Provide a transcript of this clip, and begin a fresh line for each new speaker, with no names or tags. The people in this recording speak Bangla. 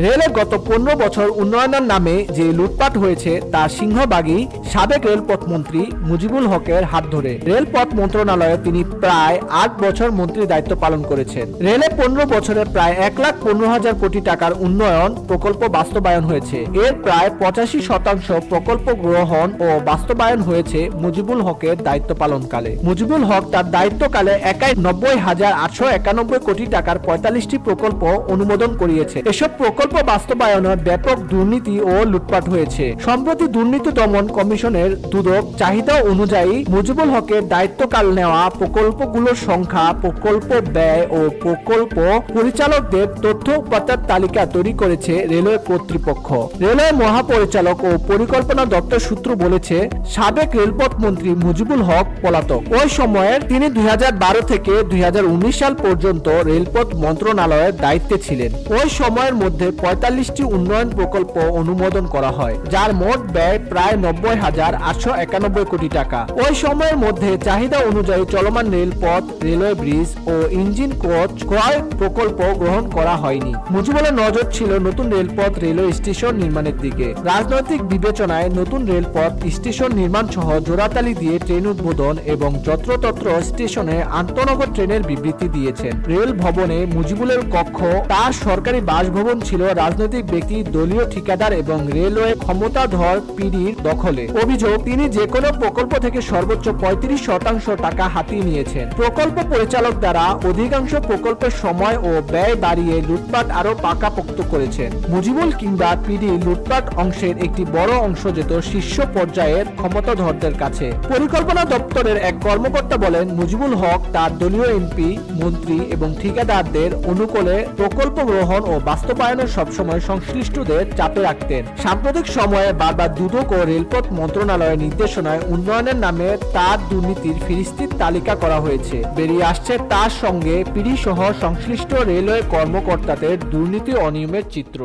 রেলে গত 15 বছর উন্নয়নের নামে যে লুটপাট হয়েছে তার সিংহভাগই সাবেক রেলপথ মন্ত্রী মুজিবুল হকের হাত ধরে। রেলপথ মন্ত্রণালয়ে তিনি প্রায় 8 বছর মন্ত্রীর দায়িত্ব পালন করেছেন। রেলে 15 বছরে প্রায় 1,15,000 কোটি টাকার উন্নয়ন প্রকল্প বাস্তবায়ন হয়েছে। এর প্রায় 85% প্রকল্প গ্রহণ ও বাস্তবায়ন হয়েছে মুজিবুল হকের দায়িত্ব পালনকালে। মুজিবুল হক তার দায়িত্বকালে একাই 90,891 কোটি টাকার 45টি প্রকল্প অনুমোদন করিয়েছে। এসব প্রকল্প বাস্তবায়নে ব্যাপক দুর্নীতি ও লুটপাট হয়েছে। সম্প্রতি দুর্নীতি দমন কমিশনের দুদক চাহিদা অনুযায়ী মুজিবুল হকের দায়িত্বকাল নেওয়া প্রকল্পগুলোর সংখ্যা, প্রকল্প ব্যয় ও প্রকল্প পরিচালকদের তথ্য উপাত্তের তালিকা তৈরি করেছে রেলওয়ে কর্তৃপক্ষ। রেলওয়ে মহাপরিচালক ও পরিকল্পনা দপ্তর সূত্র বলেছে, সাবেক রেলপথ মন্ত্রী মুজিবুল হক পলাতক। ওই সময়ের তিনি 2012 থেকে 2019 সাল পর্যন্ত রেলপথ মন্ত্রণালয়ের দায়িত্বে ছিলেন। ওই সময়ের মধ্যে 45টি উন্নয়ন প্রকল্প অনুমোদন করা হয়, যার মোট ব্যয় প্রায় 90,891 কোটি টাকা। ওই সময়ের মধ্যে চাহিদা অনুযায়ী চলমান রেলপথ, রেলওয়ে ব্রিজ ও ইঞ্জিন কোচ ক্রয় প্রকল্প গ্রহণ করা হয়নি। মুজিবুলের নজর ছিল নতুন রেলপথ, রেলওয়ে স্টেশন নির্মাণের দিকে। রাজনৈতিক বিবেচনায় নতুন রেলপথ, স্টেশন নির্মাণ সহ জোড়াতালি দিয়ে ট্রেন উদ্বোধন এবং যত্রতত্র স্টেশনে আন্তনগর ট্রেনের বিবৃতি দিয়েছেন। রেল ভবনে মুজিবুলের কক্ষ, তার সরকারি বাসভবন ছিল রাজনৈতিক ব্যক্তি, দলীয় ঠিকাদার এবং রেলওয়ে ক্ষমতাধর পিডির দখলে। অভিযোগ, তিনি যে কোনো প্রকল্প থেকে সর্বোচ্চ 35% টাকা হাতিয়ে নিয়েছেন। প্রকল্প পরিচালক দ্বারা অধিকাংশ প্রকল্পের সময় ও ব্যয় বাড়িয়ে লুটপাট আরো পাকাপোক্ত করেছেন। মুজিবুল কিংবা পিডি লুটপাট অংশের একটি বড় অংশ যেত শীর্ষ পর্যায়ের ক্ষমতাধরদের কাছে। পরিকল্পনা দপ্তরের এক কর্মকর্তা বলেন, মুজিবুল হক তার দলীয় এমপি, মন্ত্রী এবং ঠিকাদারদের অনুকূলে প্রকল্প গ্রহণ ও বাস্তবায়নে সবসময় সংশ্লিষ্টদের চাপে রাখতেন। সাম্প্রতিক সময়ে বারবার দুদক ও রেলপথ মন্ত্রণালয়ের নির্দেশনায় উন্নয়নের নামে তার দুর্নীতির ফিরিস্তির তালিকা করা হয়েছে। বেরিয়ে আসছে তার সঙ্গে পিডি সহ সংশ্লিষ্ট রেলওয়ে কর্মকর্তাদের দুর্নীতি অনিয়মের চিত্র।